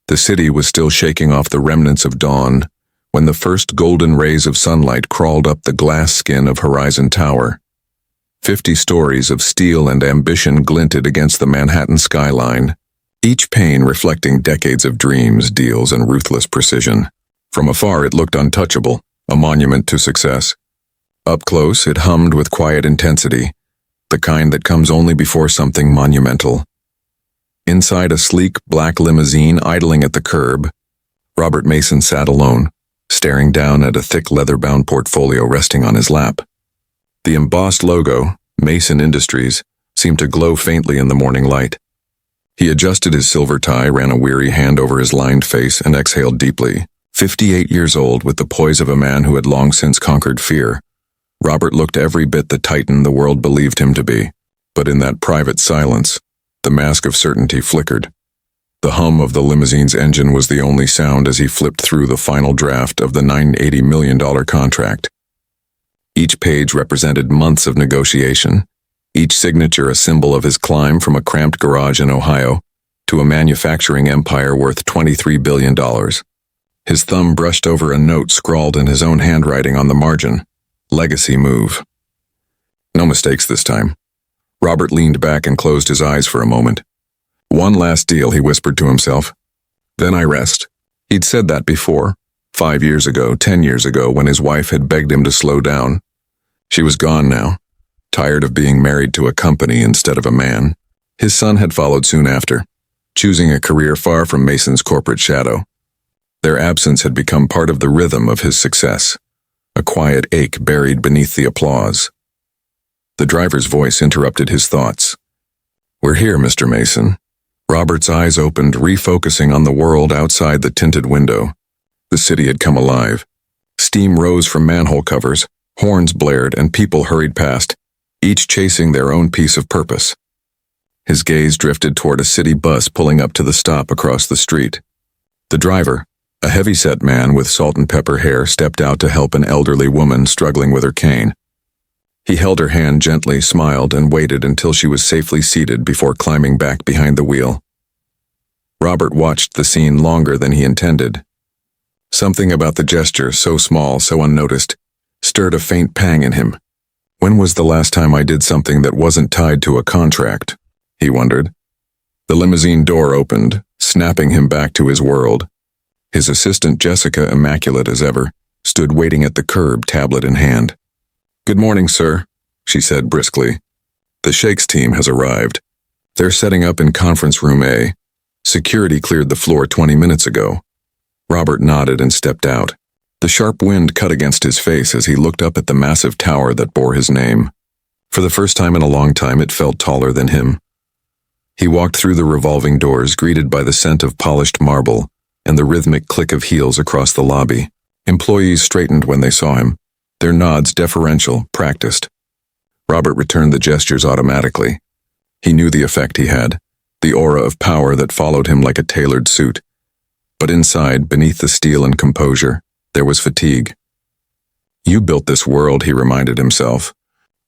The city was still shaking off the remnants of dawn when the first golden rays of sunlight crawled up the glass skin of Horizon Tower. 50 stories of steel and ambition glinted against the Manhattan skyline, each pane reflecting decades of dreams, deals, and ruthless precision. From afar it looked untouchable, a monument to success. Up close it hummed with quiet intensity, the kind that comes only before something monumental. Inside a sleek black limousine idling at the curb, Robert Mason sat alone, staring down at a thick leather-bound portfolio resting on his lap. The embossed logo, Mason Industries, seemed to glow faintly in the morning light. He adjusted his silver tie, ran a weary hand over his lined face, and exhaled deeply. 58 years old, with the poise of a man who had long since conquered fear, Robert looked every bit the titan the world believed him to be. But in that private silence, the mask of certainty flickered. The hum of the limousine's engine was the only sound as he flipped through the final draft of the $980 million contract. Each page represented months of negotiation, each signature a symbol of his climb from a cramped garage in Ohio to a manufacturing empire worth $23 billion. His thumb brushed over a note scrawled in his own handwriting on the margin. Legacy move. No mistakes this time. Robert leaned back and closed his eyes for a moment. One last deal, he whispered to himself. Then I rest. He'd said that before, 5 years ago, 10 years ago, when his wife had begged him to slow down. She was gone now, tired of being married to a company instead of a man. His son had followed soon after, choosing a career far from Mason's corporate shadow. Their absence had become part of the rhythm of his success, a quiet ache buried beneath the applause. The driver's voice interrupted his thoughts. We're here, Mr. Mason. Robert's eyes opened, refocusing on the world outside the tinted window. The city had come alive. Steam rose from manhole covers, horns blared, and people hurried past, each chasing their own piece of purpose. His gaze drifted toward a city bus pulling up to the stop across the street. The driver, a heavy-set man with salt and pepper hair, stepped out to help an elderly woman struggling with her cane. He held her hand gently, smiled, and waited until she was safely seated before climbing back behind the wheel. Robert watched the scene longer than he intended. Something about the gesture, so small, so unnoticed, stirred a faint pang in him. When was the last time I did something that wasn't tied to a contract? He wondered. The limousine door opened, snapping him back to his world. His assistant, Jessica, immaculate as ever, stood waiting at the curb, tablet in hand. Good morning, sir, she said briskly. The Shakes team has arrived. They're setting up in conference room A. Security cleared the floor 20 minutes ago. Robert nodded and stepped out. The sharp wind cut against his face as he looked up at the massive tower that bore his name. For the first time in a long time, it felt taller than him. He walked through the revolving doors, greeted by the scent of polished marble and the rhythmic click of heels across the lobby. Employees straightened when they saw him, their nods deferential, practiced. Robert returned the gestures automatically. He knew the effect he had, the aura of power that followed him like a tailored suit. But inside, beneath the steel and composure, there was fatigue. You built this world, he reminded himself.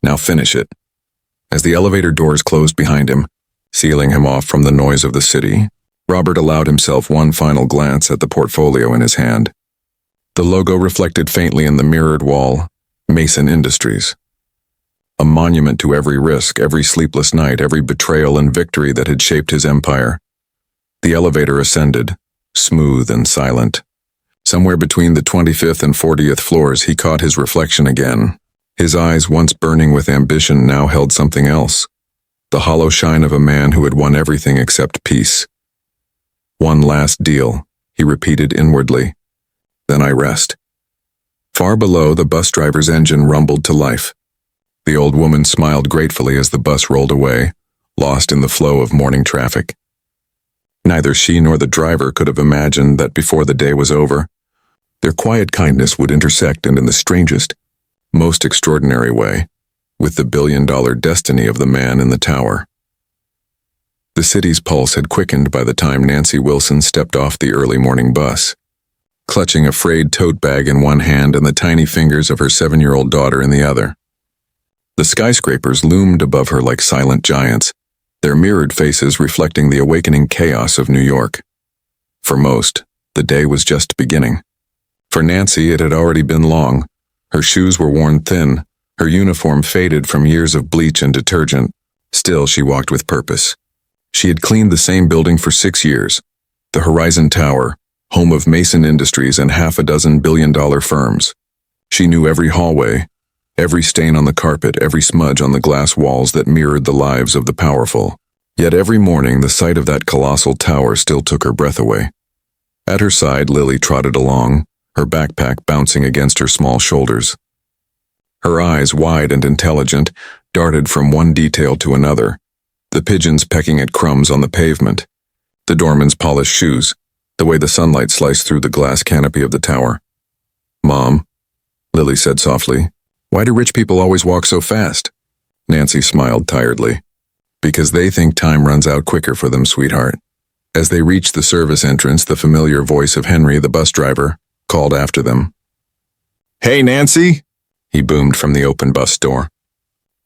Now finish it. As the elevator doors closed behind him, sealing him off from the noise of the city, Robert allowed himself one final glance at the portfolio in his hand. The logo reflected faintly in the mirrored wall, Mason Industries. A monument to every risk, every sleepless night, every betrayal and victory that had shaped his empire. The elevator ascended, smooth and silent. Somewhere between the 25th and 40th floors, he caught his reflection again. His eyes, once burning with ambition, now held something else. The hollow shine of a man who had won everything except peace. One last deal, he repeated inwardly. Then I rest. Far below, the bus driver's engine rumbled to life. The old woman smiled gratefully as the bus rolled away, lost in the flow of morning traffic. Neither she nor the driver could have imagined that before the day was over, their quiet kindness would intersect, and in the strangest, most extraordinary way, with the billion-dollar destiny of the man in the tower. The city's pulse had quickened by the time Nancy Wilson stepped off the early morning bus, clutching a frayed tote bag in one hand and the tiny fingers of her 7-year-old daughter in the other. The skyscrapers loomed above her like silent giants, their mirrored faces reflecting the awakening chaos of New York. For most, the day was just beginning. For Nancy, it had already been long. Her shoes were worn thin, her uniform faded from years of bleach and detergent. Still, she walked with purpose. She had cleaned the same building for 6 years, the Horizon Tower, home of Mason Industries and half a dozen billion-dollar firms. She knew every hallway, every stain on the carpet, every smudge on the glass walls that mirrored the lives of the powerful. Yet every morning, the sight of that colossal tower still took her breath away. At her side, Lily trotted along, her backpack bouncing against her small shoulders. Her eyes, wide and intelligent, darted from one detail to another. The pigeons pecking at crumbs on the pavement, the doorman's polished shoes, the way the sunlight sliced through the glass canopy of the tower. "Mom," Lily said softly, "why do rich people always walk so fast?" Nancy smiled tiredly. "Because they think time runs out quicker for them, sweetheart." As they reached the service entrance, the familiar voice of Henry, the bus driver, called after them. "Hey, Nancy!" he boomed from the open bus door.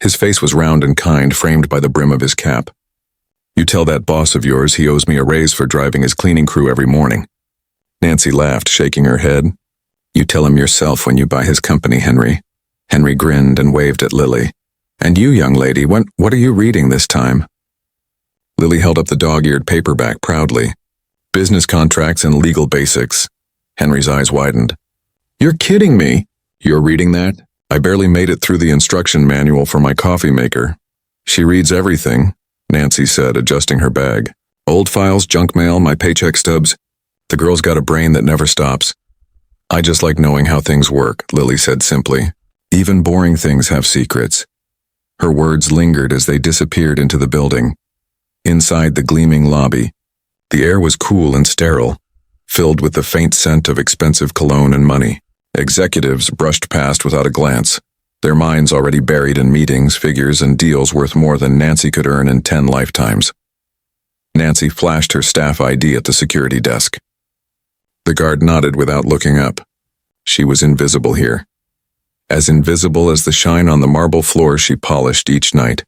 His face was round and kind, framed by the brim of his cap. "You tell that boss of yours he owes me a raise for driving his cleaning crew every morning." Nancy laughed, shaking her head. "You tell him yourself when you buy his company, Henry." Henry grinned and waved at Lily. "And you, young lady, what are you reading this time?" Lily held up the dog-eared paperback proudly. "Business contracts and legal basics." Henry's eyes widened. "You're kidding me." "You're reading that? I barely made it through the instruction manual for my coffee maker." "She reads everything," Nancy said, adjusting her bag. "Old files, junk mail, my paycheck stubs. The girl's got a brain that never stops." "I just like knowing how things work," Lily said simply. "Even boring things have secrets." Her words lingered as they disappeared into the building. Inside the gleaming lobby, the air was cool and sterile, filled with the faint scent of expensive cologne and money. Executives brushed past without a glance, their minds already buried in meetings, figures, and deals worth more than Nancy could earn in 10 lifetimes. Nancy flashed her staff ID at the security desk. The guard nodded without looking up. She was invisible here. As invisible as the shine on the marble floor she polished each night.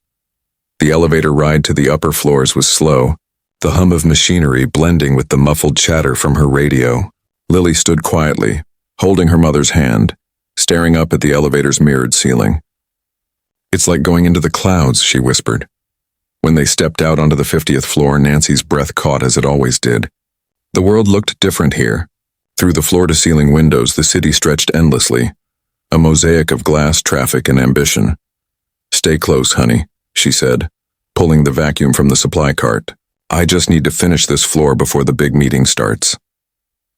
The elevator ride to the upper floors was slow, the hum of machinery blending with the muffled chatter from her radio. Lily stood quietly, holding her mother's hand, staring up at the elevator's mirrored ceiling. "It's like going into the clouds," she whispered. When they stepped out onto the 50th floor, Nancy's breath caught as it always did. The world looked different here. Through the floor-to-ceiling windows, the city stretched endlessly, a mosaic of glass, traffic, and ambition. "Stay close, honey," she said, pulling the vacuum from the supply cart. "I just need to finish this floor before the big meeting starts."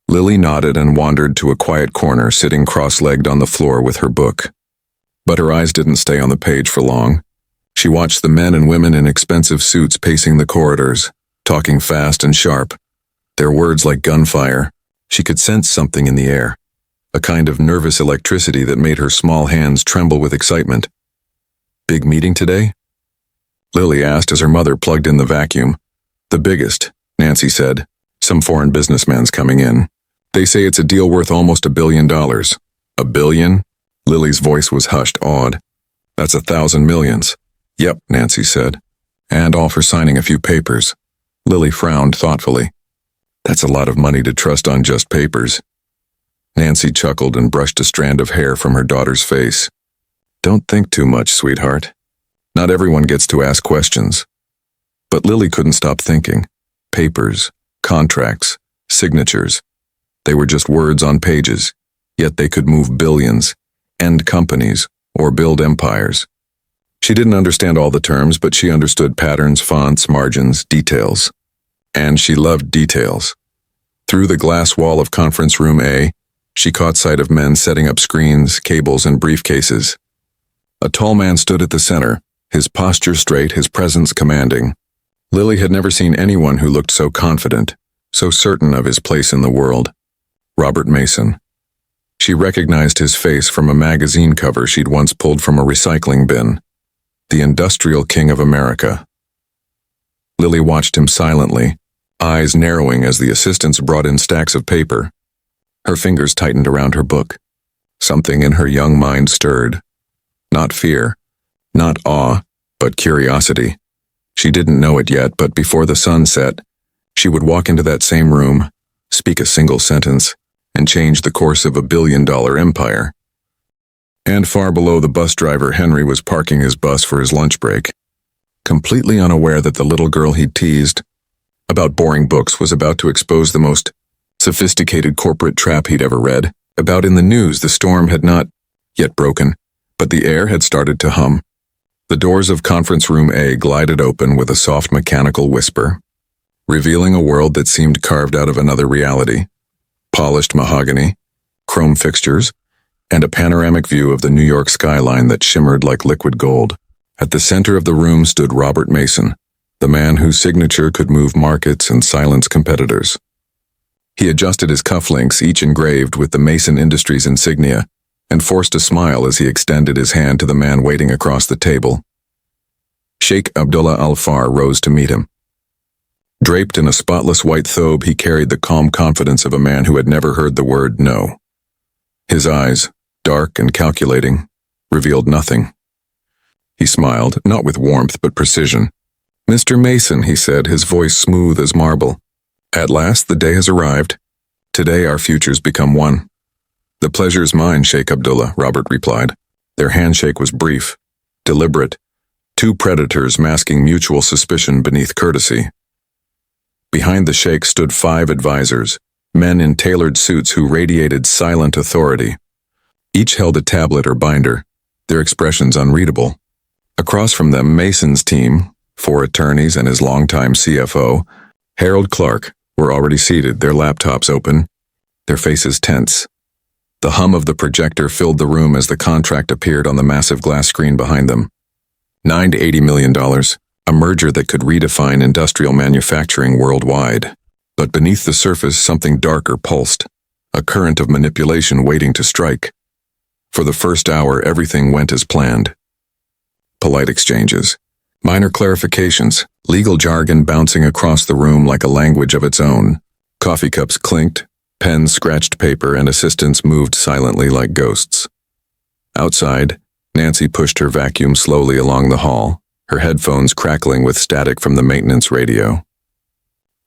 Lily nodded and wandered to a quiet corner, sitting cross-legged on the floor with her book. But her eyes didn't stay on the page for long. She watched the men and women in expensive suits pacing the corridors, talking fast and sharp, their words like gunfire. She could sense something in the air, a kind of nervous electricity that made her small hands tremble with excitement. "Big meeting today?" Lily asked as her mother plugged in the vacuum. "The biggest," Nancy said. "Some foreign businessman's coming in. They say it's a deal worth almost $1 billion. $1 billion? Lily's voice was hushed, awed. "That's 1,000 millions. "Yep," Nancy said. "And all for signing a few papers." Lily frowned thoughtfully. "That's a lot of money to trust on just papers." Nancy chuckled and brushed a strand of hair from her daughter's face. "Don't think too much, sweetheart. Not everyone gets to ask questions." But Lily couldn't stop thinking. Papers, contracts, signatures. They were just words on pages, yet they could move billions, end companies, or build empires. She didn't understand all the terms, but she understood patterns, fonts, margins, details. And she loved details. Through the glass wall of conference room A, she caught sight of men setting up screens, cables, and briefcases. A tall man stood at the center, his posture straight, his presence commanding. Lily had never seen anyone who looked so confident, so certain of his place in the world. Robert Mason. She recognized his face from a magazine cover she'd once pulled from a recycling bin. The industrial king of America. Lily watched him silently, eyes narrowing as the assistants brought in stacks of paper. Her fingers tightened around her book. Something in her young mind stirred. Not fear, not awe, but curiosity. She didn't know it yet, but before the sun set, she would walk into that same room, speak a single sentence, and change the course of a billion-dollar empire. And far below the bus driver, Henry was parking his bus for his lunch break, completely unaware that the little girl he'd teased about boring books was about to expose the most sophisticated corporate trap he'd ever read. About in the news, the storm had not yet broken, but the air had started to hum. The doors of conference room A glided open with a soft mechanical whisper, revealing a world that seemed carved out of another reality. Polished mahogany, chrome fixtures, and a panoramic view of the New York skyline that shimmered like liquid gold. At the center of the room stood Robert Mason, the man whose signature could move markets and silence competitors. He adjusted his cufflinks, each engraved with the Mason Industries insignia, and forced a smile as he extended his hand to the man waiting across the table. Sheikh Abdullah Al-Far rose to meet him. Draped in a spotless white thobe, he carried the calm confidence of a man who had never heard the word no. His eyes, dark and calculating, revealed nothing. He smiled, not with warmth but precision. "Mr. Mason," he said, his voice smooth as marble. "At last the day has arrived. Today our futures become one." "The pleasure is mine, Sheikh Abdullah," Robert replied. Their handshake was brief, deliberate, two predators masking mutual suspicion beneath courtesy. Behind the sheikh stood 5 advisors, men in tailored suits who radiated silent authority. Each held a tablet or binder, their expressions unreadable. Across from them, Mason's team, 4 attorneys and his longtime CFO, Harold Clark, were already seated, their laptops open, their faces tense. The hum of the projector filled the room as the contract appeared on the massive glass screen behind them. $9 to $80 million, a merger that could redefine industrial manufacturing worldwide. But beneath the surface, something darker pulsed, a current of manipulation waiting to strike. For the first hour, everything went as planned. Polite exchanges, minor clarifications, legal jargon bouncing across the room like a language of its own. Coffee cups clinked, pens scratched paper, and assistants moved silently like ghosts. Outside, Nancy pushed her vacuum slowly along the hall, her headphones crackling with static from the maintenance radio.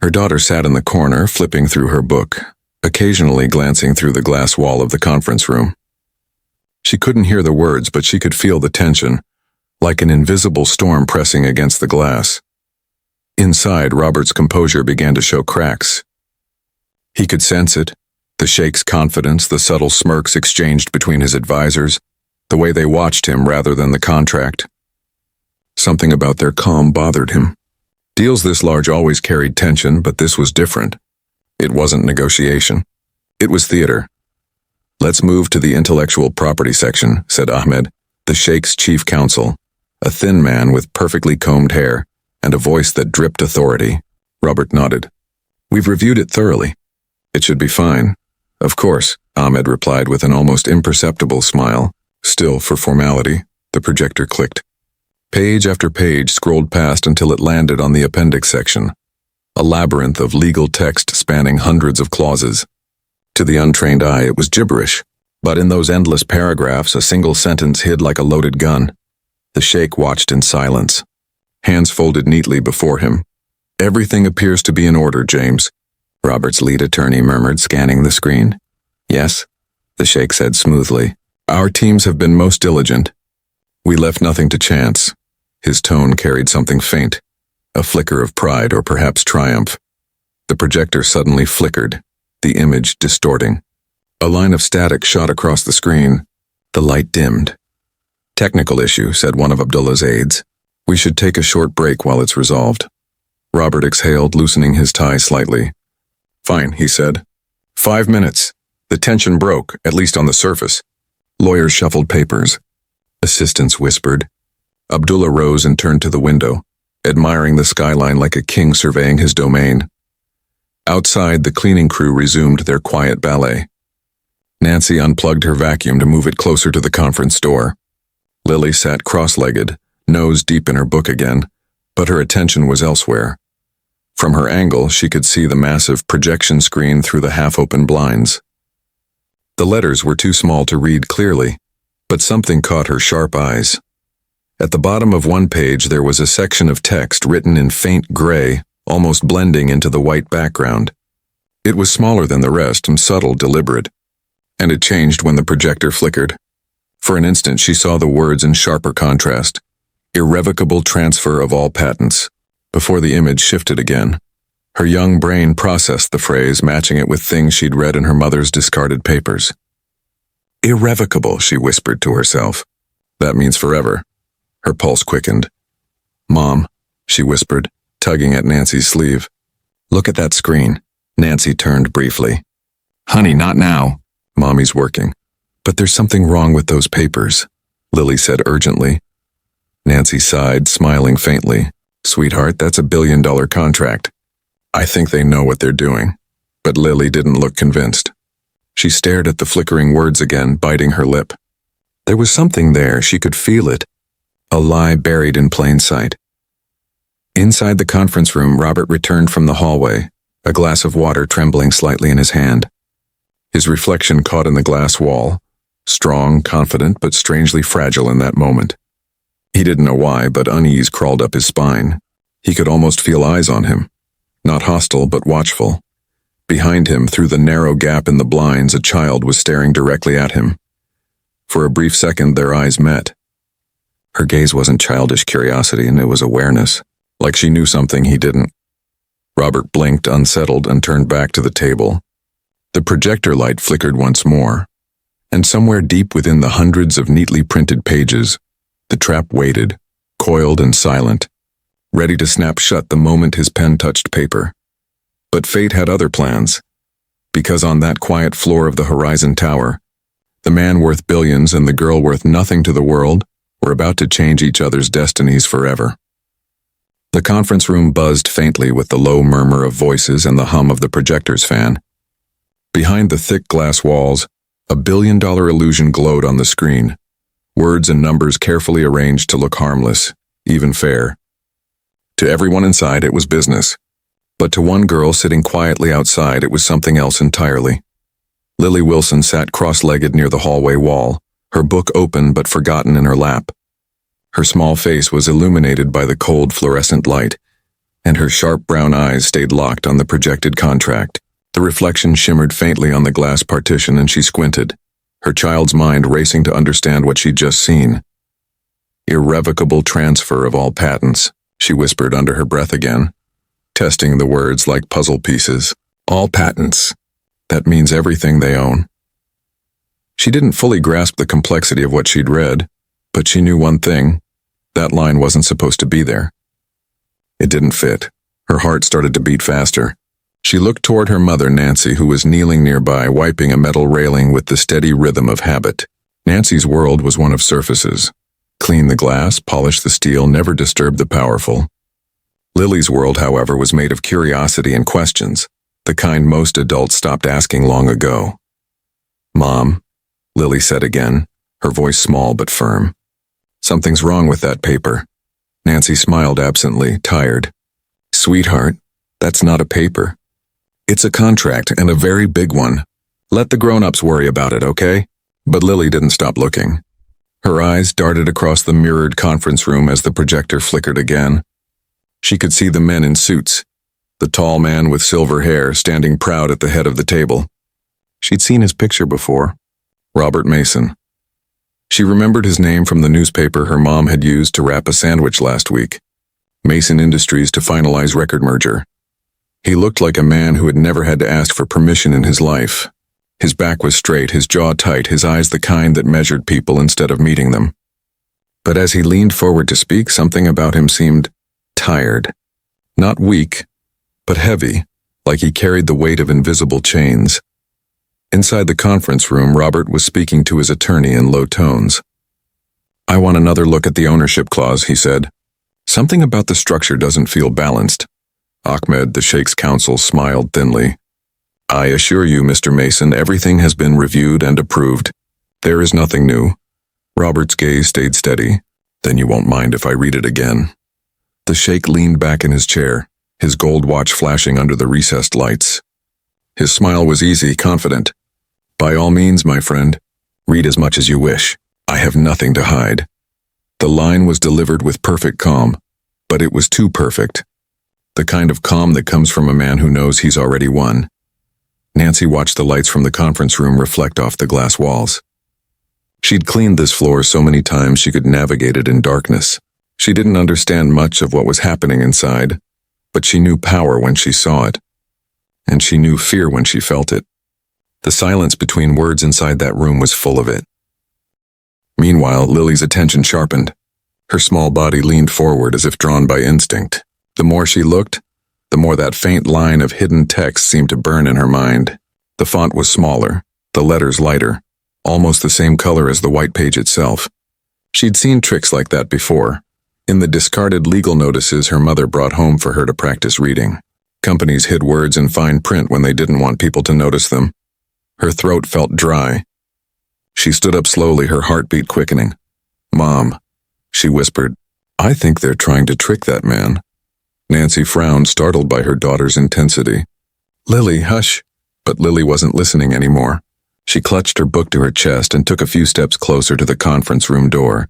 Her daughter sat in the corner, flipping through her book, occasionally glancing through the glass wall of the conference room. She couldn't hear the words, but she could feel the tension, like an invisible storm pressing against the glass. Inside, Robert's composure began to show cracks. He could sense it, the sheikh's confidence, the subtle smirks exchanged between his advisors, the way they watched him rather than the contract. Something about their calm bothered him. Deals this large always carried tension, but this was different. It wasn't negotiation. It was theater. "Let's move to the intellectual property section," said Ahmed, the sheikh's chief counsel, a thin man with perfectly combed hair and a voice that dripped authority. Robert nodded. "We've reviewed it thoroughly. It should be fine." "Of course," Ahmed replied with an almost imperceptible smile. Still, for formality, the projector clicked. Page after page scrolled past until it landed on the appendix section, a labyrinth of legal text spanning hundreds of clauses. To the untrained eye, it was gibberish, but in those endless paragraphs, a single sentence hid like a loaded gun. The sheikh watched in silence, hands folded neatly before him. "Everything appears to be in order, James," Robert's lead attorney murmured, scanning the screen. "Yes," the sheikh said smoothly. "Our teams have been most diligent. We left nothing to chance." His tone carried something faint, a flicker of pride or perhaps triumph. The projector suddenly flickered, the image distorting. A line of static shot across the screen. The light dimmed. "Technical issue," said one of Abdullah's aides. "We should take a short break while it's resolved." Robert exhaled, loosening his tie slightly. "Fine," he said. 5 minutes. The tension broke, at least on the surface. Lawyers shuffled papers. Assistants whispered. Abdullah rose and turned to the window, admiring the skyline like a king surveying his domain. Outside, the cleaning crew resumed their quiet ballet. Nancy unplugged her vacuum to move it closer to the conference door. Lily sat cross-legged, nose deep in her book again, but her attention was elsewhere. From her angle, she could see the massive projection screen through the half-open blinds. The letters were too small to read clearly, but something caught her sharp eyes. At the bottom of one page, there was a section of text written in faint gray, almost blending into the white background. It was smaller than the rest and subtle, deliberate. And it changed when the projector flickered. For an instant she saw the words in sharper contrast. Irrevocable transfer of all patents. Before the image shifted again, her young brain processed the phrase, matching it with things she'd read in her mother's discarded papers. Irrevocable, she whispered to herself. That means forever. Her pulse quickened. Mom, she whispered, tugging at Nancy's sleeve. Look at that screen. Nancy turned briefly. Honey, not now. Mommy's working. But there's something wrong with those papers, Lily said urgently. Nancy sighed, smiling faintly. Sweetheart, that's $1 billion contract. I think they know what they're doing. But Lily didn't look convinced. She stared at the flickering words again, biting her lip. There was something there, she could feel it. A lie buried in plain sight. Inside the conference room, Robert returned from the hallway, a glass of water trembling slightly in his hand. His reflection caught in the glass wall, strong, confident, but strangely fragile in that moment. He didn't know why, but unease crawled up his spine. He could almost feel eyes on him. Not hostile, but watchful. Behind him, through the narrow gap in the blinds, a child was staring directly at him. For a brief second, their eyes met. Her gaze wasn't childish curiosity, and it was awareness, like she knew something he didn't. Robert blinked, unsettled, and turned back to the table. The projector light flickered once more, and somewhere deep within the hundreds of neatly printed pages, the trap waited, coiled and silent, ready to snap shut the moment his pen touched paper. But fate had other plans, because on that quiet floor of the Horizon Tower, the man worth billions and the girl worth nothing to the world were about to change each other's destinies forever. The conference room buzzed faintly with the low murmur of voices and the hum of the projector's fan. Behind the thick glass walls, a billion-dollar illusion glowed on the screen, words and numbers carefully arranged to look harmless, even fair. To everyone inside, it was business. But to one girl sitting quietly outside, it was something else entirely. Lily Wilson sat cross-legged near the hallway wall, her book open but forgotten in her lap. Her small face was illuminated by the cold fluorescent light, and her sharp brown eyes stayed locked on the projected contract. The reflection shimmered faintly on the glass partition and she squinted, her child's mind racing to understand what she'd just seen. Irrevocable transfer of all patents, she whispered under her breath again, testing the words like puzzle pieces. All patents. That means everything they own. She didn't fully grasp the complexity of what she'd read, but she knew one thing. That line wasn't supposed to be there. It didn't fit. Her heart started to beat faster. She looked toward her mother, Nancy, who was kneeling nearby, wiping a metal railing with the steady rhythm of habit. Nancy's world was one of surfaces. Clean the glass, polish the steel, never disturb the powerful. Lily's world, however, was made of curiosity and questions, the kind most adults stopped asking long ago. Mom, Lily said again, her voice small but firm. Something's wrong with that paper. Nancy smiled absently, tired. Sweetheart, that's not a paper. It's a contract, and a very big one. Let the grown-ups worry about it, okay? But Lily didn't stop looking. Her eyes darted across the mirrored conference room as the projector flickered again. She could see the men in suits, the tall man with silver hair standing proud at the head of the table. She'd seen his picture before. Robert Mason. She remembered his name from the newspaper her mom had used to wrap a sandwich last week. Mason Industries to finalize record merger. He looked like a man who had never had to ask for permission in his life. His back was straight, his jaw tight, his eyes the kind that measured people instead of meeting them. But as he leaned forward to speak, something about him seemed tired. Not weak, but heavy, like he carried the weight of invisible chains. Inside the conference room, Robert was speaking to his attorney in low tones. I want another look at the ownership clause, he said. Something about the structure doesn't feel balanced. Ahmed, the Sheikh's counsel, smiled thinly. I assure you, Mr. Mason, everything has been reviewed and approved. There is nothing new. Robert's gaze stayed steady. Then you won't mind if I read it again. The Sheikh leaned back in his chair, his gold watch flashing under the recessed lights. His smile was easy, confident. By all means, my friend, read as much as you wish. I have nothing to hide. The line was delivered with perfect calm, but it was too perfect. The kind of calm that comes from a man who knows he's already won. Nancy watched the lights from the conference room reflect off the glass walls. She'd cleaned this floor so many times she could navigate it in darkness. She didn't understand much of what was happening inside, but she knew power when she saw it, and she knew fear when she felt it. The silence between words inside that room was full of it. Meanwhile, Lily's attention sharpened. Her small body leaned forward as if drawn by instinct. The more she looked, the more that faint line of hidden text seemed to burn in her mind. The font was smaller, the letters lighter, almost the same color as the white page itself. She'd seen tricks like that before, in the discarded legal notices her mother brought home for her to practice reading. Companies hid words in fine print when they didn't want people to notice them. Her throat felt dry. She stood up slowly, her heartbeat quickening. "Mom," she whispered, "I think they're trying to trick that man." Nancy frowned, startled by her daughter's intensity. "Lily, hush." But Lily wasn't listening anymore. She clutched her book to her chest and took a few steps closer to the conference room door,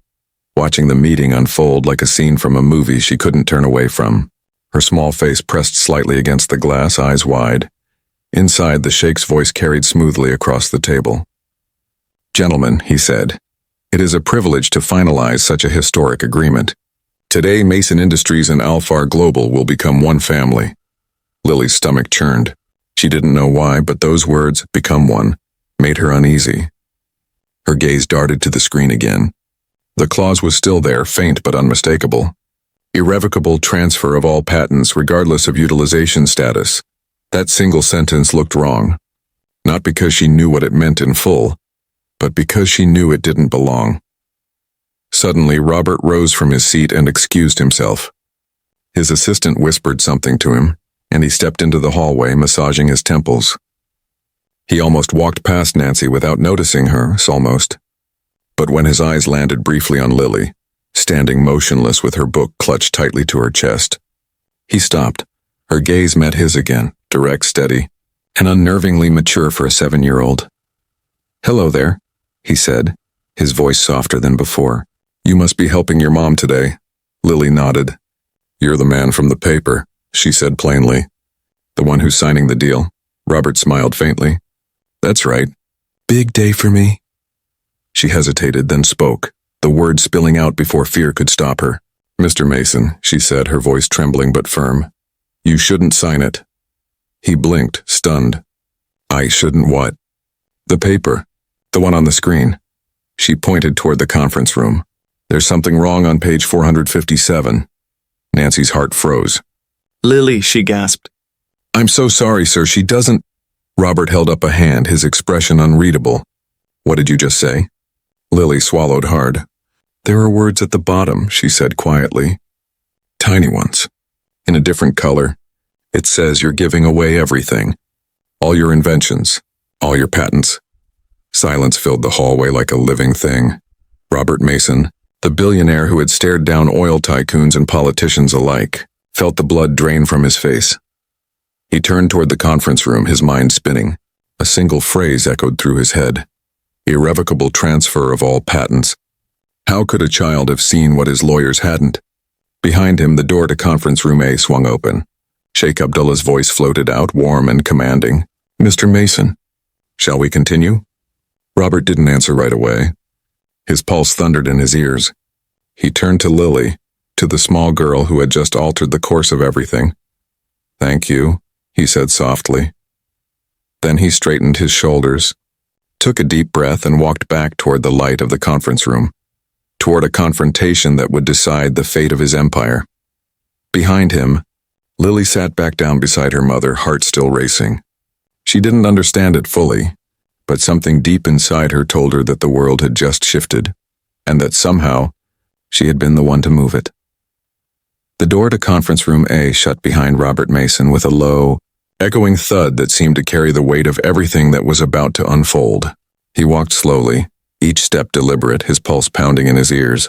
watching the meeting unfold like a scene from a movie she couldn't turn away from. Her small face pressed slightly against the glass, eyes wide. Inside, the Sheik's voice carried smoothly across the table. "Gentlemen," he said, "it is a privilege to finalize such a historic agreement. Today, Mason Industries and Alfar Global will become one family." Lily's stomach churned. She didn't know why, but those words, "become one," made her uneasy. Her gaze darted to the screen again. The clause was still there, faint but unmistakable. Irrevocable transfer of all patents regardless of utilization status. That single sentence looked wrong. Not because she knew what it meant in full, but because she knew it didn't belong. Suddenly, Robert rose from his seat and excused himself. His assistant whispered something to him, and he stepped into the hallway, massaging his temples. He almost walked past Nancy without noticing her, almost. But when his eyes landed briefly on Lily, standing motionless with her book clutched tightly to her chest, he stopped. Her gaze met his again, direct, steady, and unnervingly mature for a 7-year-old. "Hello there," he said, his voice softer than before. "You must be helping your mom today." Lily nodded. "You're the man from the paper," she said plainly. "The one who's signing the deal." Robert smiled faintly. "That's right. Big day for me." She hesitated, then spoke, the words spilling out before fear could stop her. "Mr. Mason," she said, her voice trembling but firm, "you shouldn't sign it." He blinked, stunned. "I shouldn't what?" "The paper. The one on the screen." She pointed toward the conference room. "There's something wrong on page 457. Nancy's heart froze. "Lily," she gasped. "I'm so sorry, sir, she doesn't—" Robert held up a hand, his expression unreadable. "What did you just say?" Lily swallowed hard. "There are words at the bottom," she said quietly. "Tiny ones. In a different color. It says you're giving away everything. All your inventions. All your patents." Silence filled the hallway like a living thing. Robert Mason, the billionaire who had stared down oil tycoons and politicians alike, felt the blood drain from his face. He turned toward the conference room, his mind spinning. A single phrase echoed through his head. Irrevocable transfer of all patents. How could a child have seen what his lawyers hadn't? Behind him, the door to conference room A swung open. Sheikh Abdullah's voice floated out, warm and commanding. "Mr. Mason, shall we continue?" Robert didn't answer right away. His pulse thundered in his ears. He turned to Lily, to the small girl who had just altered the course of everything. "Thank you," he said softly. Then he straightened his shoulders, took a deep breath, and walked back toward the light of the conference room, toward a confrontation that would decide the fate of his empire. Behind him, Lily sat back down beside her mother, heart still racing. She didn't understand it fully, but something deep inside her told her that the world had just shifted, and that somehow she had been the one to move it. The door to conference room A shut behind Robert Mason with a low, echoing thud that seemed to carry the weight of everything that was about to unfold. He walked slowly, each step deliberate, his pulse pounding in his ears.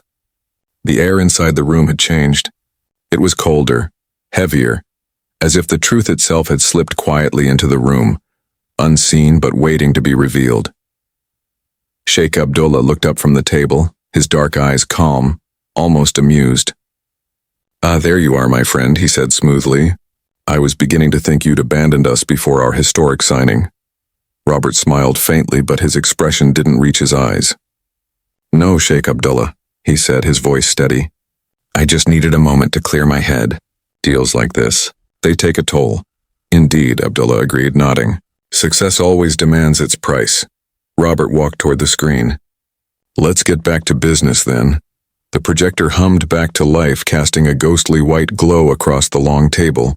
The air inside the room had changed. It was colder, heavier, as if the truth itself had slipped quietly into the room, unseen but waiting to be revealed. Sheikh Abdullah looked up from the table, his dark eyes calm, almost amused. "Ah, there you are, my friend," he said smoothly. "I was beginning to think you'd abandoned us before our historic signing." Robert smiled faintly, but his expression didn't reach his eyes. "No, Sheikh Abdullah," he said, his voice steady. "I just needed a moment to clear my head. Deals like this, they take a toll." "Indeed," Abdullah agreed, nodding. "Success always demands its price." Robert walked toward the screen. "Let's get back to business, then." The projector hummed back to life, casting a ghostly white glow across the long table.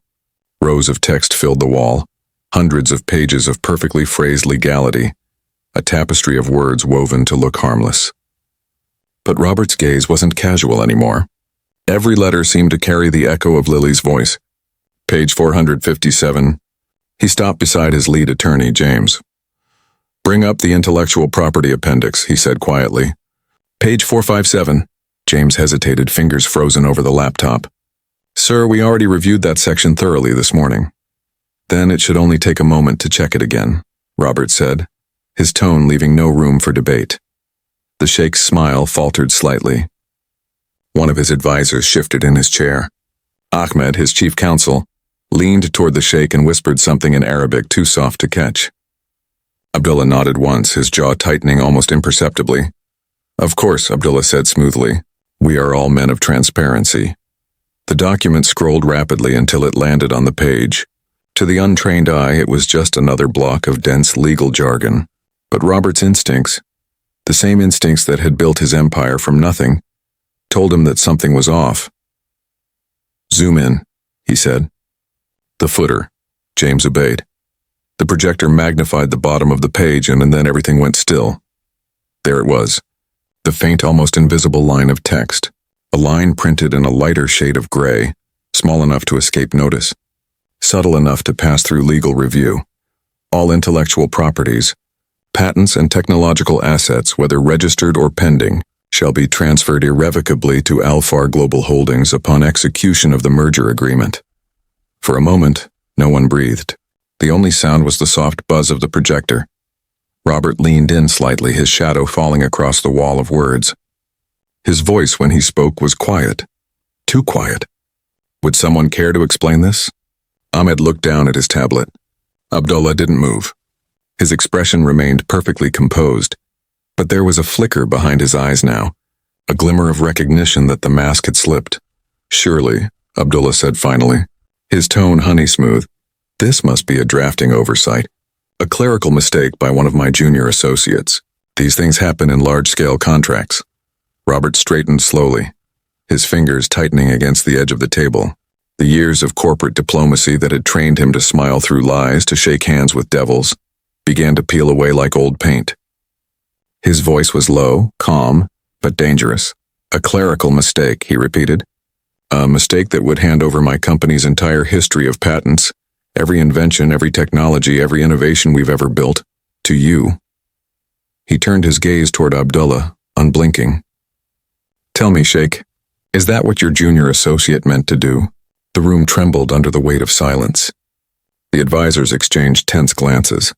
Rows of text filled the wall, hundreds of pages of perfectly phrased legality, a tapestry of words woven to look harmless. But Robert's gaze wasn't casual anymore. Every letter seemed to carry the echo of Lily's voice. Page 457. He stopped beside his lead attorney, James. "Bring up the intellectual property appendix," he said quietly. "Page 457. James hesitated, fingers frozen over the laptop. "Sir, we already reviewed that section thoroughly this morning." "Then it should only take a moment to check it again," Robert said, his tone leaving no room for debate. The Sheikh's smile faltered slightly. One of his advisors shifted in his chair. Ahmed, his chief counsel, leaned toward the Sheikh and whispered something in Arabic too soft to catch. Abdullah nodded once, his jaw tightening almost imperceptibly. "Of course," Abdullah said smoothly. "We are all men of transparency." The document scrolled rapidly until it landed on the page. To the untrained eye, it was just another block of dense legal jargon. But Robert's instincts, the same instincts that had built his empire from nothing, told him that something was off. "Zoom in," he said. "The footer." James obeyed. The projector magnified the bottom of the page, and then everything went still. There it was, the faint, almost invisible line of text, a line printed in a lighter shade of gray, small enough to escape notice, subtle enough to pass through legal review. All intellectual properties, patents and technological assets, whether registered or pending, shall be transferred irrevocably to Alfar Global Holdings upon execution of the merger agreement. For a moment, no one breathed. The only sound was the soft buzz of the projector. Robert leaned in slightly, his shadow falling across the wall of words. His voice, when he spoke, was quiet. Too quiet. Would someone care to explain this? Ahmed looked down at his tablet. Abdullah didn't move. His expression remained perfectly composed, but there was a flicker behind his eyes now, a glimmer of recognition that the mask had slipped. "Surely," Abdullah said finally, his tone honey-smooth, "this must be a drafting oversight. A clerical mistake by one of my junior associates. These things happen in large-scale contracts." Robert straightened slowly, his fingers tightening against the edge of the table. The years of corporate diplomacy that had trained him to smile through lies, to shake hands with devils, began to peel away like old paint. His voice was low, calm, but dangerous. "A clerical mistake," he repeated. "A mistake that would hand over my company's entire history of patents, every invention, every technology, every innovation we've ever built, to you." He turned his gaze toward Abdullah, unblinking. "Tell me, Sheikh, is that what your junior associate meant to do?" The room trembled under the weight of silence. The advisors exchanged tense glances.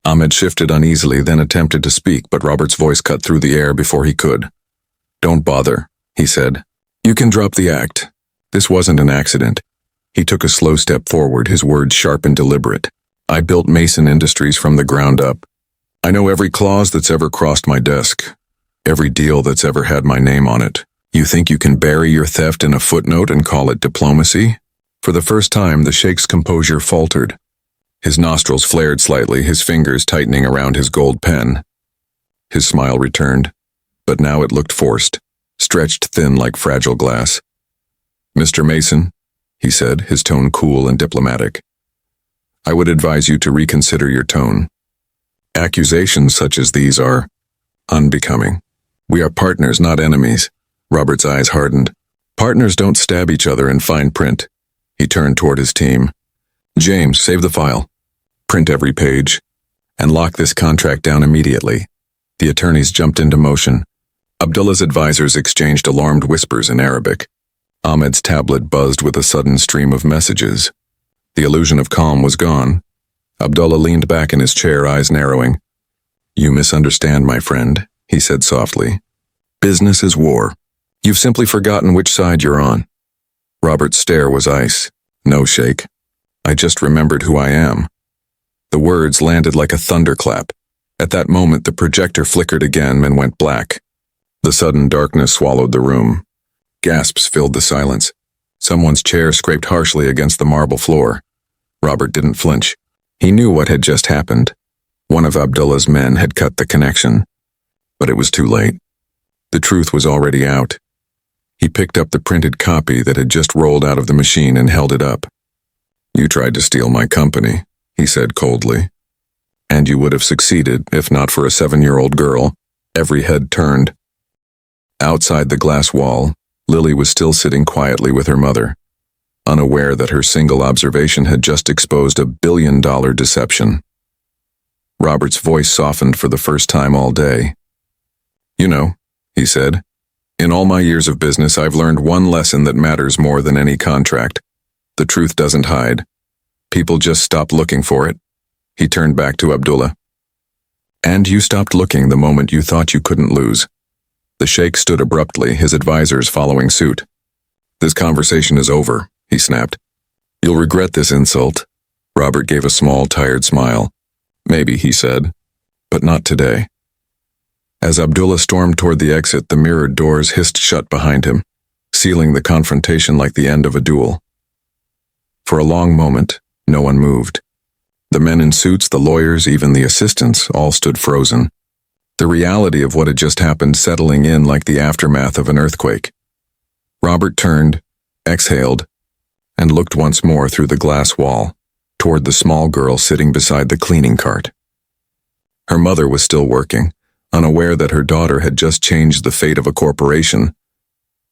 Ahmed shifted uneasily, then attempted to speak, but Robert's voice cut through the air before he could. "Don't bother," he said. "You can drop the act. This wasn't an accident." He took a slow step forward, his words sharp and deliberate. "I built Mason Industries from the ground up. I know every clause that's ever crossed my desk, every deal that's ever had my name on it. You think you can bury your theft in a footnote and call it diplomacy?" For the first time, the Sheikh's composure faltered. His nostrils flared slightly, his fingers tightening around his gold pen. His smile returned, but now it looked forced, stretched thin like fragile glass. "Mr. Mason," he said, his tone cool and diplomatic, "I would advise you to reconsider your tone. Accusations such as these are unbecoming. We are partners, not enemies." Robert's eyes hardened. "Partners don't stab each other in fine print." He turned toward his team. "James, save the file. Print every page. And lock this contract down immediately." The attorneys jumped into motion. Abdullah's advisors exchanged alarmed whispers in Arabic. Ahmed's tablet buzzed with a sudden stream of messages. The illusion of calm was gone. Abdullah leaned back in his chair, eyes narrowing. "You misunderstand, my friend," he said softly. "Business is war. You've simply forgotten which side you're on." Robert's stare was ice. "No, Sheikh. I just remembered who I am." The words landed like a thunderclap. At that moment, the projector flickered again and went black. The sudden darkness swallowed the room. Gasps filled the silence. Someone's chair scraped harshly against the marble floor. Robert didn't flinch. He knew what had just happened. One of Abdullah's men had cut the connection. But it was too late. The truth was already out. He picked up the printed copy that had just rolled out of the machine and held it up. "You tried to steal my company," he said coldly. "And you would have succeeded if not for a 7-year-old girl." Every head turned. Outside the glass wall, Lily was still sitting quietly with her mother, unaware that her single observation had just exposed a billion-dollar deception. Robert's voice softened for the first time all day. "You know," he said, "in all my years of business, I've learned one lesson that matters more than any contract. The truth doesn't hide. People just stop looking for it." He turned back to Abdullah. "And you stopped looking the moment you thought you couldn't lose." The sheikh stood abruptly, his advisors following suit. "This conversation is over," he snapped. "You'll regret this insult." Robert gave a small, tired smile. "Maybe," he said, "but not today." As Abdullah stormed toward the exit, the mirrored doors hissed shut behind him, sealing the confrontation like the end of a duel. For a long moment, no one moved. The men in suits, the lawyers, even the assistants, all stood frozen. The reality of what had just happened settling in like the aftermath of an earthquake. Robert turned, exhaled, and looked once more through the glass wall, toward the small girl sitting beside the cleaning cart. Her mother was still working, unaware that her daughter had just changed the fate of a corporation.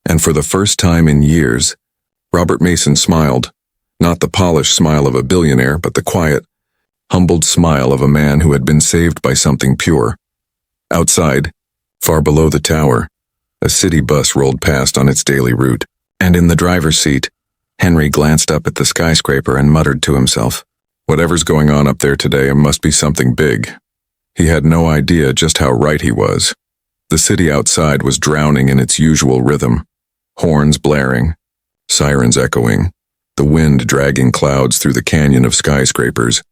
And for the first time in years, Robert Mason smiled, not the polished smile of a billionaire, but the quiet, humbled smile of a man who had been saved by something pure. Outside, far below the tower, a city bus rolled past on its daily route, and in the driver's seat, Henry glanced up at the skyscraper and muttered to himself, "Whatever's going on up there today must be something big." He had no idea just how right he was. The city outside was drowning in its usual rhythm, horns blaring, sirens echoing, the wind dragging clouds through the canyon of skyscrapers.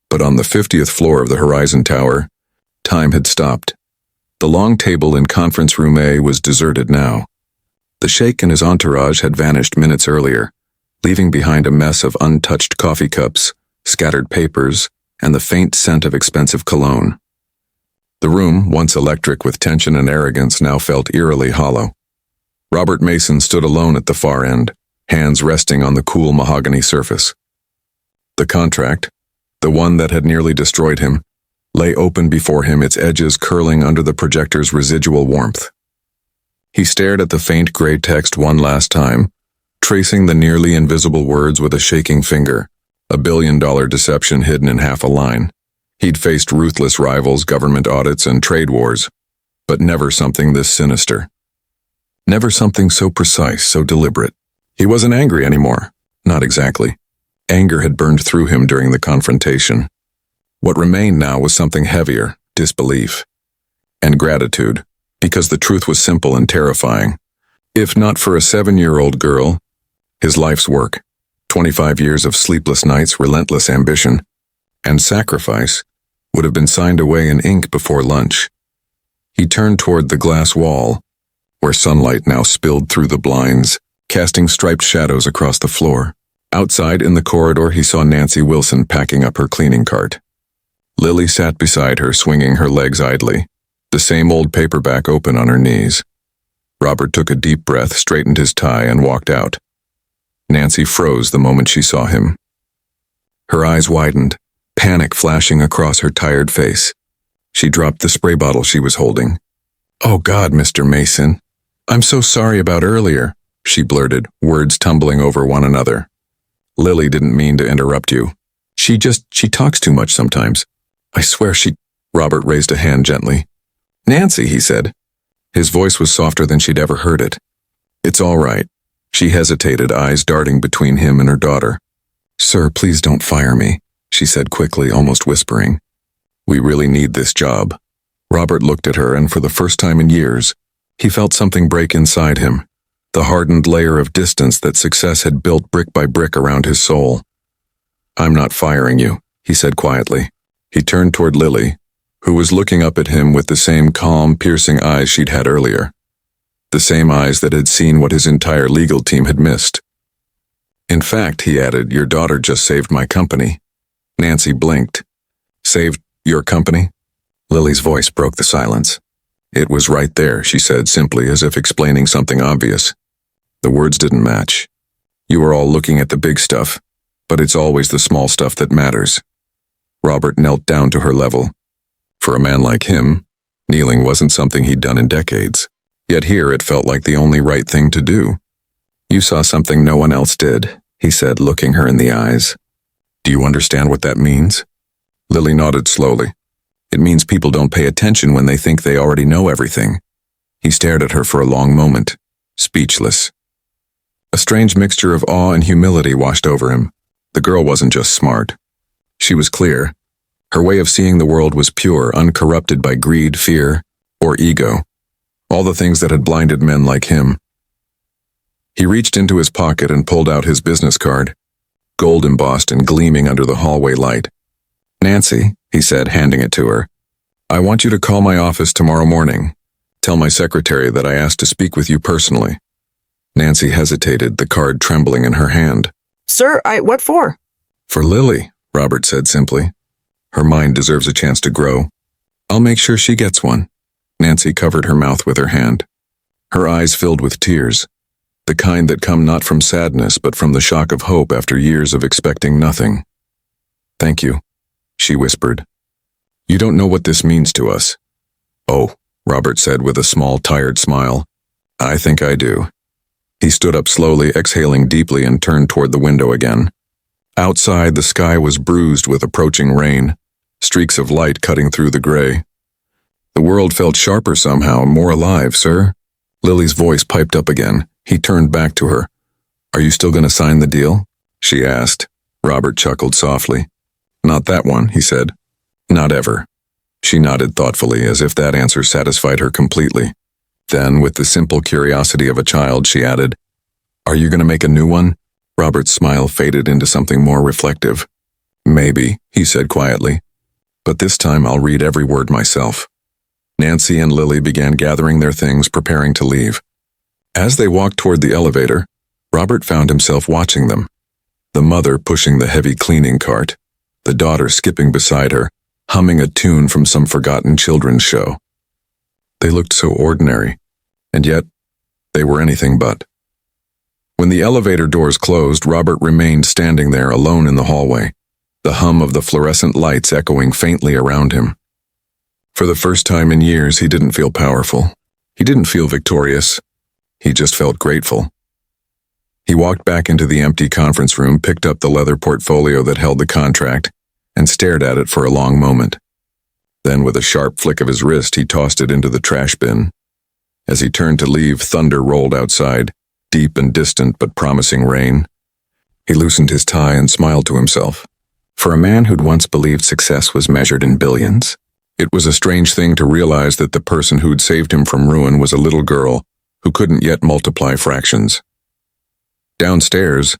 But on the 50th floor of the Horizon Tower, time had stopped. The long table in Conference Room A was deserted now. The sheikh and his entourage had vanished minutes earlier, leaving behind a mess of untouched coffee cups, scattered papers, and the faint scent of expensive cologne. The room, once electric with tension and arrogance, now felt eerily hollow. Robert Mason stood alone at the far end, hands resting on the cool mahogany surface. The contract, the one that had nearly destroyed him, lay open before him, its edges curling under the projector's residual warmth. He stared at the faint gray text one last time, tracing the nearly invisible words with a shaking finger, a billion-dollar deception hidden in half a line. He'd faced ruthless rivals, government audits, and trade wars, but never something this sinister. Never something so precise, so deliberate. He wasn't angry anymore. Not exactly. Anger had burned through him during the confrontation. What remained now was something heavier, disbelief. And gratitude, because the truth was simple and terrifying. If not for a 7-year-old girl, his life's work, 25 years of sleepless nights, relentless ambition, and sacrifice, would have been signed away in ink before lunch. He turned toward the glass wall, where sunlight now spilled through the blinds, casting striped shadows across the floor. Outside in the corridor, he saw Nancy Wilson packing up her cleaning cart. Lily sat beside her, swinging her legs idly, the same old paperback open on her knees. Robert took a deep breath, straightened his tie, and walked out. Nancy froze the moment she saw him. Her eyes widened, panic flashing across her tired face. She dropped the spray bottle she was holding. "Oh God, Mr. Mason. I'm so sorry about earlier," she blurted, words tumbling over one another. "Lily didn't mean to interrupt you. She talks too much sometimes. I swear she—" Robert raised a hand gently. "Nancy," he said. His voice was softer than she'd ever heard it. "It's all right." She hesitated, eyes darting between him and her daughter. "Sir, please don't fire me," she said quickly, almost whispering. "We really need this job." Robert looked at her, and for the first time in years, he felt something break inside him, the hardened layer of distance that success had built brick by brick around his soul. "I'm not firing you," he said quietly. He turned toward Lily, who was looking up at him with the same calm, piercing eyes she'd had earlier. The same eyes that had seen what his entire legal team had missed. In fact, he added, your daughter just saved my company. Nancy blinked. Saved your company? Lily's voice broke the silence. It was right there, she said simply, as if explaining something obvious. The words didn't match. You were all looking at the big stuff, but it's always the small stuff that matters. Robert knelt down to her level. For a man like him, kneeling wasn't something he'd done in decades. Yet here it felt like the only right thing to do. You saw something no one else did, he said, looking her in the eyes. Do you understand what that means? Lily nodded slowly. It means people don't pay attention when they think they already know everything. He stared at her for a long moment, speechless. A strange mixture of awe and humility washed over him. The girl wasn't just smart. She was clear. Her way of seeing the world was pure, uncorrupted by greed, fear, or ego. All the things that had blinded men like him. He reached into his pocket and pulled out his business card, gold embossed and gleaming under the hallway light. Nancy, he said, handing it to her, I want you to call my office tomorrow morning. Tell my secretary that I asked to speak with you personally. Nancy hesitated, the card trembling in her hand. Sir, what for? For Lily, Robert said simply. Her mind deserves a chance to grow. I'll make sure she gets one. Nancy covered her mouth with her hand. Her eyes filled with tears, the kind that come not from sadness but from the shock of hope after years of expecting nothing. Thank you, she whispered. You don't know what this means to us. Oh, Robert said with a small, tired smile. I think I do. He stood up slowly, exhaling deeply, and turned toward the window again. Outside, the sky was bruised with approaching rain, streaks of light cutting through the gray. The world felt sharper somehow, more alive, sir. Lily's voice piped up again. He turned back to her. Are you still going to sign the deal? She asked. Robert chuckled softly. Not that one, he said. Not ever. She nodded thoughtfully, as if that answer satisfied her completely. Then, with the simple curiosity of a child, she added, Are you going to make a new one? Robert's smile faded into something more reflective. Maybe, he said quietly. But this time I'll read every word myself. Nancy and Lily began gathering their things, preparing to leave. As they walked toward the elevator, Robert found himself watching them. The mother pushing the heavy cleaning cart, the daughter skipping beside her, humming a tune from some forgotten children's show. They looked so ordinary, and yet they were anything but. When the elevator doors closed, Robert remained standing there alone in the hallway, the hum of the fluorescent lights echoing faintly around him. For the first time in years, he didn't feel powerful. He didn't feel victorious. He just felt grateful. He walked back into the empty conference room, picked up the leather portfolio that held the contract, and stared at it for a long moment. Then, with a sharp flick of his wrist, he tossed it into the trash bin. As he turned to leave, thunder rolled outside, deep and distant but promising rain. He loosened his tie and smiled to himself. For a man who'd once believed success was measured in billions, it was a strange thing to realize that the person who'd saved him from ruin was a little girl who couldn't yet multiply fractions. Downstairs,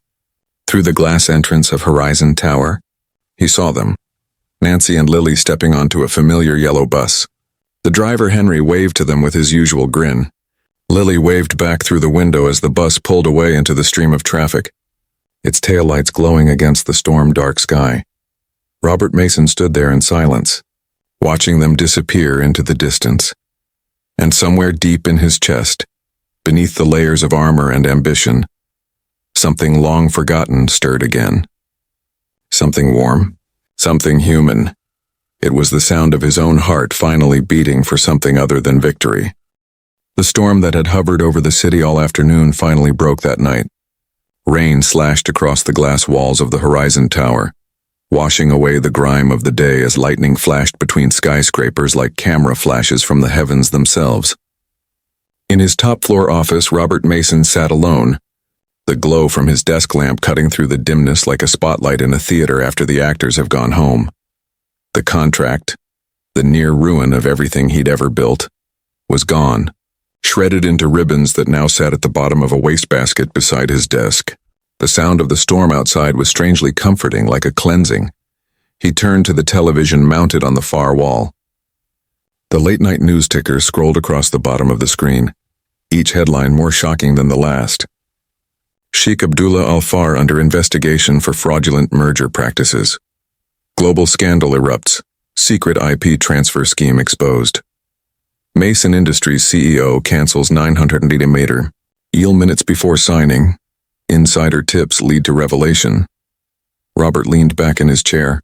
through the glass entrance of Horizon Tower, he saw them, Nancy and Lily stepping onto a familiar yellow bus. The driver, Henry, waved to them with his usual grin. Lily waved back through the window as the bus pulled away into the stream of traffic, its taillights glowing against the storm-dark sky. Robert Mason stood there in silence, watching them disappear into the distance. And somewhere deep in his chest, beneath the layers of armor and ambition, something long forgotten stirred again. Something warm, something human. It was the sound of his own heart finally beating for something other than victory. The storm that had hovered over the city all afternoon finally broke that night. Rain slashed across the glass walls of the Horizon Tower, washing away the grime of the day as lightning flashed between skyscrapers like camera flashes from the heavens themselves. In his top-floor office, Robert Mason sat alone, the glow from his desk lamp cutting through the dimness like a spotlight in a theater after the actors have gone home. The contract, the near ruin of everything he'd ever built, was gone, shredded into ribbons that now sat at the bottom of a wastebasket beside his desk. The sound of the storm outside was strangely comforting, like a cleansing. He turned to the television mounted on the far wall. The late-night news ticker scrolled across the bottom of the screen, each headline more shocking than the last. Sheikh Abdullah Al Far under investigation for fraudulent merger practices. Global scandal erupts. Secret IP transfer scheme exposed. Mason Industries CEO cancels $980 million. Deal minutes before signing. Insider tips lead to revelation. Robert leaned back in his chair,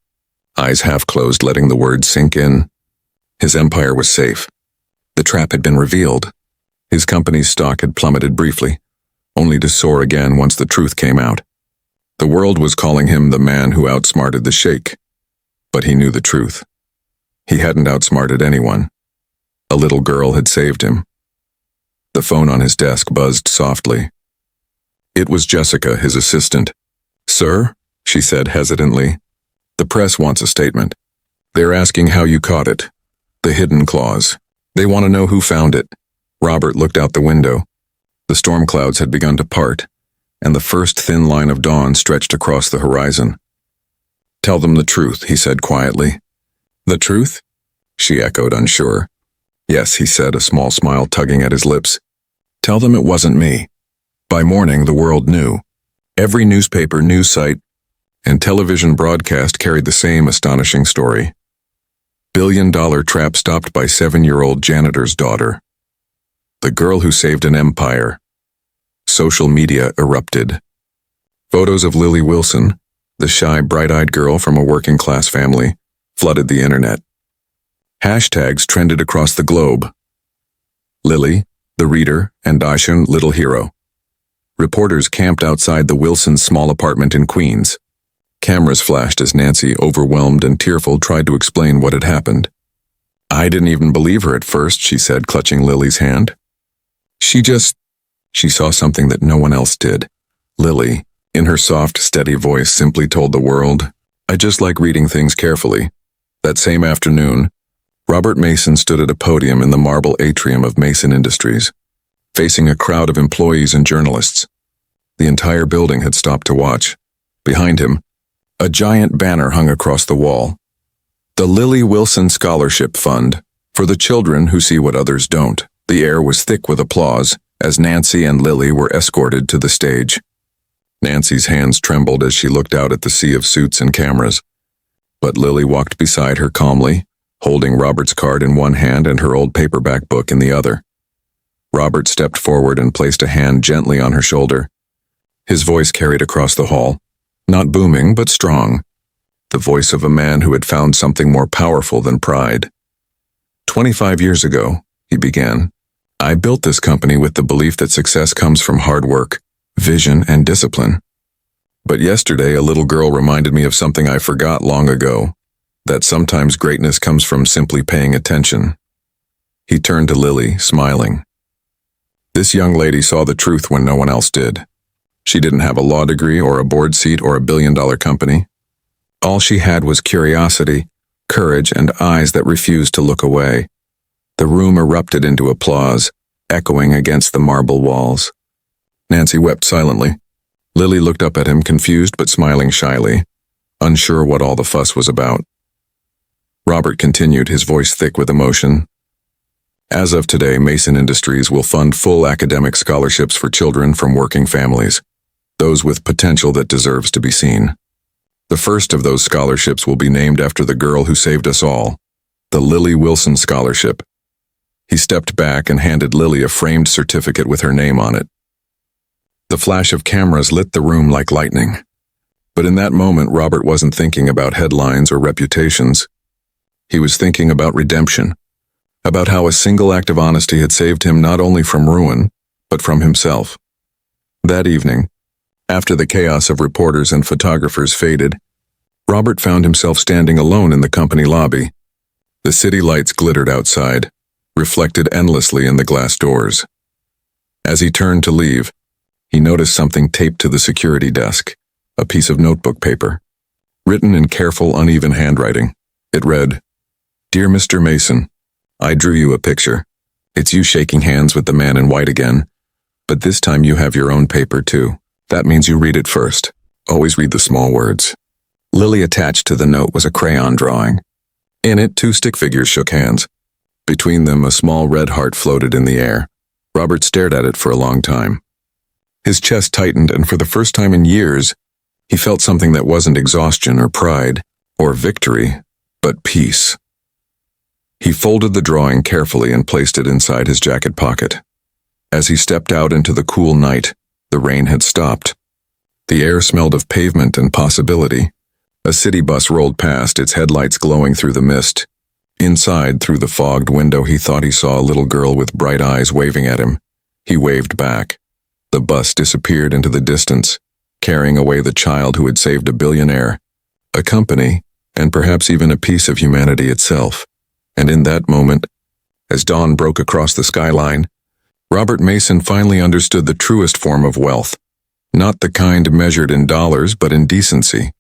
eyes half closed, letting the words sink in. His empire was safe. The trap had been revealed. His company's stock had plummeted briefly, only to soar again once the truth came out. The world was calling him the man who outsmarted the sheikh. But he knew the truth. He hadn't outsmarted anyone. A little girl had saved him. The phone on his desk buzzed softly. It was Jessica, his assistant. "Sir?" she said hesitantly. "The press wants a statement. They're asking how you caught it. The hidden clause. They want to know who found it." Robert looked out the window. The storm clouds had begun to part, and the first thin line of dawn stretched across the horizon. "Tell them the truth," he said quietly. "The truth?" she echoed, unsure. "Yes," he said, a small smile tugging at his lips. "Tell them it wasn't me." By morning, the world knew. Every newspaper, news site, and television broadcast carried the same astonishing story. Billion-dollar trap stopped by 7-year-old janitor's daughter. The girl who saved an empire. Social media erupted. Photos of Lily Wilson, the shy, bright-eyed girl from a working-class family, flooded the internet. Hashtags trended across the globe. Lily, the reader, and Daishan, little hero. Reporters camped outside the Wilsons' small apartment in Queens. Cameras flashed as Nancy, overwhelmed and tearful, tried to explain what had happened. "I didn't even believe her at first," she said, clutching Lily's hand. She saw something that no one else did. Lily, in her soft, steady voice, simply told the world, "I just like reading things carefully." That same afternoon, Robert Mason stood at a podium in the marble atrium of Mason Industries, facing a crowd of employees and journalists. The entire building had stopped to watch. Behind him, a giant banner hung across the wall. The Lily Wilson Scholarship Fund, for the children who see what others don't. The air was thick with applause as Nancy and Lily were escorted to the stage. Nancy's hands trembled as she looked out at the sea of suits and cameras. But Lily walked beside her calmly, holding Robert's card in one hand and her old paperback book in the other. Robert stepped forward and placed a hand gently on her shoulder. His voice carried across the hall, not booming but strong, the voice of a man who had found something more powerful than pride. 25 years ago, he began, I built this company with the belief that success comes from hard work, vision, and discipline. But yesterday, a little girl reminded me of something I forgot long ago, that sometimes greatness comes from simply paying attention. He turned to Lily, smiling. This young lady saw the truth when no one else did. She didn't have a law degree or a board seat or a billion-dollar company. All she had was curiosity, courage, and eyes that refused to look away. The room erupted into applause, echoing against the marble walls. Nancy wept silently. Lily looked up at him, confused but smiling shyly, unsure what all the fuss was about. Robert continued, his voice thick with emotion. As of today, Mason Industries will fund full academic scholarships for children from working families, those with potential that deserves to be seen. The first of those scholarships will be named after the girl who saved us all, the Lily Wilson Scholarship. He stepped back and handed Lily a framed certificate with her name on it. The flash of cameras lit the room like lightning. But in that moment, Robert wasn't thinking about headlines or reputations. He was thinking about redemption, about how a single act of honesty had saved him not only from ruin, but from himself. That evening, after the chaos of reporters and photographers faded, Robert found himself standing alone in the company lobby. The city lights glittered outside, reflected endlessly in the glass doors. As he turned to leave, he noticed something taped to the security desk, a piece of notebook paper. Written in careful, uneven handwriting, it read, Dear Mr. Mason, I drew you a picture. It's you shaking hands with the man in white again, but this time you have your own paper too. That means you read it first. Always read the small words. Lily attached to the note was a crayon drawing. In it, 2 stick figures shook hands. Between them, a small red heart floated in the air. Robert stared at it for a long time. His chest tightened, and for the first time in years, he felt something that wasn't exhaustion or pride or victory, but peace. He folded the drawing carefully and placed it inside his jacket pocket. As he stepped out into the cool night, the rain had stopped. The air smelled of pavement and possibility. A city bus rolled past, its headlights glowing through the mist. Inside, through the fogged window, he thought he saw a little girl with bright eyes waving at him. He waved back. The bus disappeared into the distance, carrying away the child who had saved a billionaire, a company, and perhaps even a piece of humanity itself. And in that moment, as dawn broke across the skyline, Robert Mason finally understood the truest form of wealth, not the kind measured in dollars but in decency.